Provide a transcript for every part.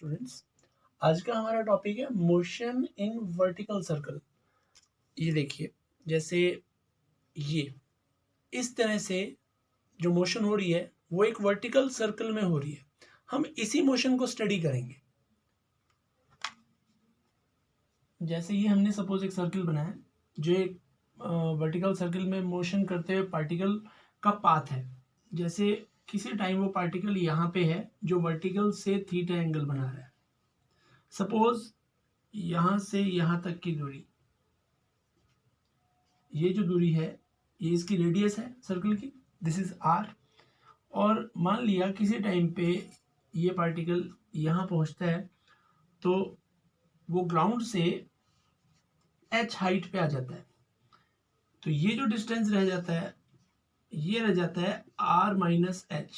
Students, आज का हमारा टॉपिक है मोशन इन वर्टिकल सर्कल। ये देखिए, जैसे ये इस तरह से जो मोशन हो रही है वो एक वर्टिकल सर्कल में हो रही है। हम इसी मोशन को स्टडी करेंगे। जैसे ये हमने सपोज एक सर्कल बनाया है जो एक वर्टिकल सर्कल में मोशन करते हुए पार्टिकल का पाथ है। जैसे किसी टाइम वो पार्टिकल यहाँ पे है जो वर्टिकल से थीटा एंगल बना रहा है। सपोज यहाँ से यहाँ तक की दूरी, ये जो दूरी है ये इसकी रेडियस है सर्कल की, दिस इज आर। और मान लिया किसी टाइम पे ये पार्टिकल यहाँ पहुँचता है तो वो ग्राउंड से h हाइट पे आ जाता है। तो ये जो डिस्टेंस रह जाता है ये रह जाता है r माइनस एच।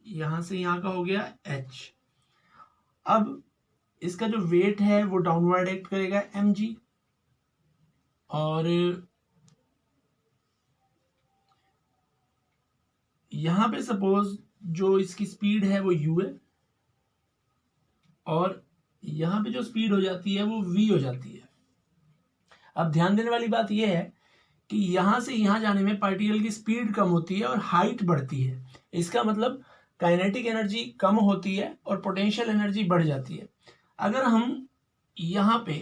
यहाँ से यहाँ का हो गया h। अब इसका जो वेट है वो डाउनवर्ड एक्ट करेगा mg, और यहाँ पे सपोज जो इसकी स्पीड है वो u है, और यहाँ पे जो स्पीड हो जाती है वो v हो जाती है। अब ध्यान देने वाली बात यह है कि यहाँ से यहाँ जाने में पार्टिकल की स्पीड कम होती है और हाइट बढ़ती है। इसका मतलब काइनेटिक एनर्जी कम होती है और पोटेंशियल एनर्जी बढ़ जाती है। अगर हम यहाँ पे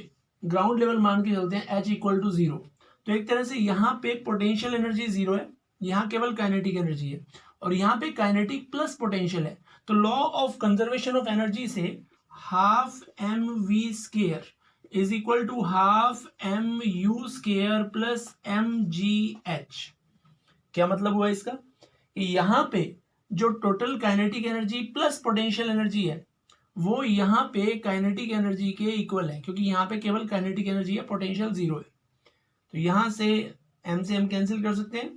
ग्राउंड लेवल मान के चलते हैं h इक्वल टू 0, तो एक तरह से यहाँ पे पोटेंशियल एनर्जी 0 है, यहाँ केवल काइनेटिक एनर्जी है, और यहाँ पे काइनेटिक प्लस पोटेंशियल है। तो law of conservation of energy से half M V square is equal to half M U square plus M G H. क्या मतलब हुआ इसका कि यहाँ पे जो total kinetic energy plus potential energy है वो यहाँ पे काइनेटिक एनर्जी के इक्वल है, क्योंकि यहाँ पे केवल काइनेटिक एनर्जी है, पोटेंशियल 0 है। तो यहाँ से m कैंसिल कर सकते हैं,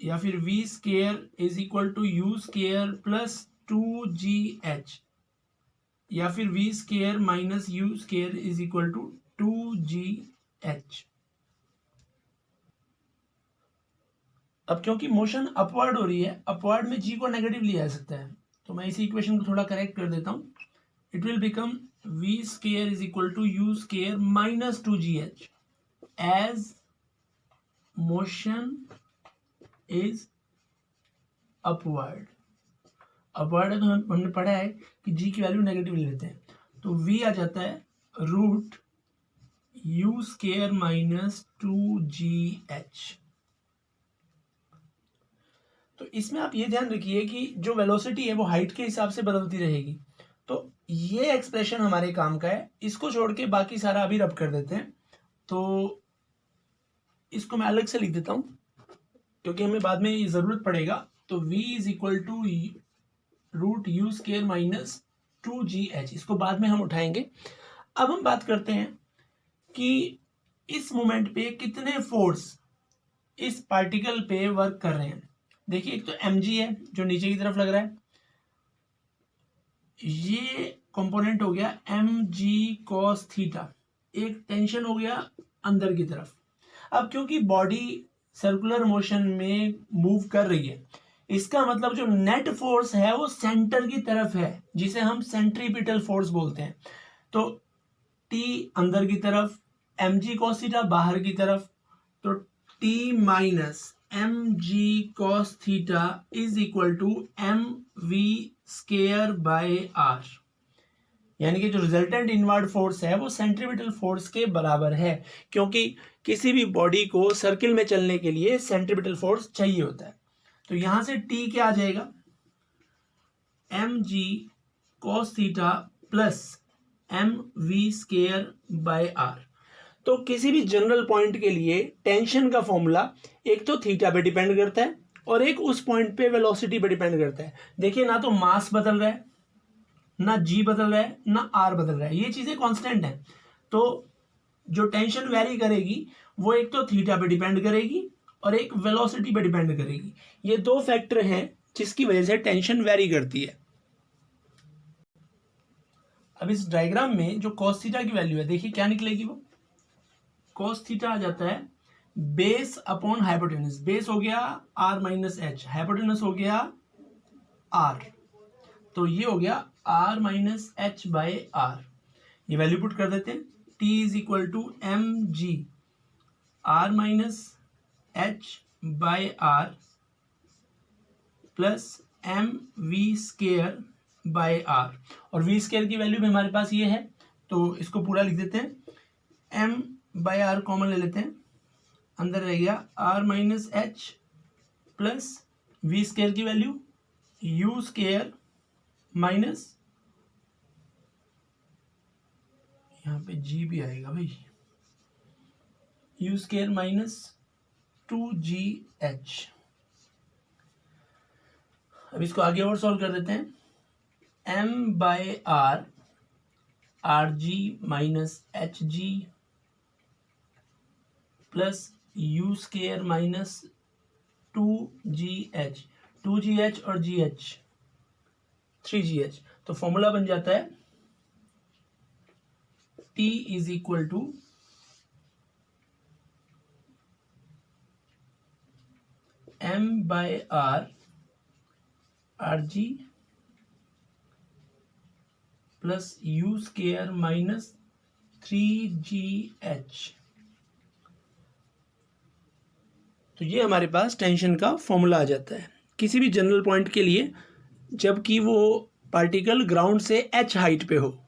या फिर v square is equal to U square plus 2gh, या फिर v square minus U square is equal to 2gh। अब क्योंकि मोशन अपवर्ड हो रही है, अपवर्ड में g को नेगेटिव लिया जा सकता है, तो मैं इसी इक्वेशन को थोड़ा करेक्ट कर देता हूं। It will become v square is equal to U square minus 2gh as motion is upward. Upward है तो हमने पढ़ा है कि g की वैल्यू नेगेटिव ले लेते हैं, तो v आ जाता है root u square minus 2gh। तो इसमें आप ये ध्यान रखिए कि जो वेलोसिटी है वो हाइट के हिसाब से बदलती रहेगी। तो ये एक्सप्रेशन हमारे काम का है, इसको छोड़ के बाकी सारा अभी रब कर देते हैं। तो इसको मैं अलग से लिख देता हूं क्योंकि हमें बाद में ये जरूरत पड़ेगा। तो v is equal to root u square minus 2gh, इसको बाद में हम उठाएंगे। अब हम बात करते हैं कि इस मोमेंट पे कितने फोर्स इस पार्टिकल पे वर्क कर रहे हैं। देखिए, एक तो mg है जो नीचे की तरफ लग रहा है, ये कंपोनेंट हो गया mg cos थीटा, एक टेंशन हो गया अंदर की तरफ। अब क्योंकि बॉडी सर्कुलर मोशन में मूव कर रही है, इसका मतलब जो नेट फोर्स है वो सेंटर की तरफ है, जिसे हम सेंट्रीपिटल फोर्स बोलते हैं। तो t अंदर की तरफ, mg cos थीटा बाहर की तरफ, तो t minus mg cos theta is equal to mv square by r, यानी कि जो रिजल्टेंट इनवर्ड फोर्स है वो सेंट्रीपिटल फोर्स के बराबर है, क्योंकि किसी भी बॉडी को सर्किल में चलने के लिए सेंट्रीपिटल फोर्स चाहिए होता है। तो यहां से t क्या आ जाएगा, mg cos theta plus mv square by r। तो किसी भी जनरल पॉइंट के लिए टेंशन का फॉर्मूला एक तो थीटा पे डिपेंड करता है और एक उस पॉइंट पे वेलोसिटी पे डिपेंड करता है। देखिए, ना तो मास बदल रहा है, ना g बदल रहा है, ना r बदल रहा है, ये चीजें कांस्टेंट हैं। तो जो टेंशन वेरी करेगी वो एक तो थीटा पे डिपेंड करेगी और एक वेलोसिटी पे डिपेंड करेगी। ये दो फैक्टर हैं जिसकी वजह से टेंशन वेरी करती है। अब इस डायग्राम में जो cos थीटा की वैल्यू है, देखिए क्या निकलेगी, वो cos थीटा आ जाता है बेस अपॉन हाइपोटेनस। बेस हो गया r माइनस एच, हाइपोटेनस हो गया r, तो ये हो गया R minus H by R, ये वैल्यू पुट कर देते हैं। T is equal to M G R minus H by R plus M V square by R, और वी स्केयर की वैल्यू भी हमारे पास ये है, तो इसको पूरा लिख देते हैं। एम बाय आर कॉमन ले लेते हैं, अंदर रह गया R minus H plus V square की वैल्यू यू स्केयर माइनस, यहाँ पे जी भी आएगा भाई, यू स्केयर माइनस 2GH। अब इसको आगे और सॉल्व कर देते हैं। m by R R G minus H G plus U square minus 2GH, 2GH और GH 3GH, तो फॉर्मूला बन जाता है T is equal to m by R R G plus U square minus 3GH। तो ये हमारे पास tension का formula आ जाता है किसी भी जनरल पॉइंट के लिए, जबकि वो पार्टिकल ग्राउंड से h हाइट पे हो।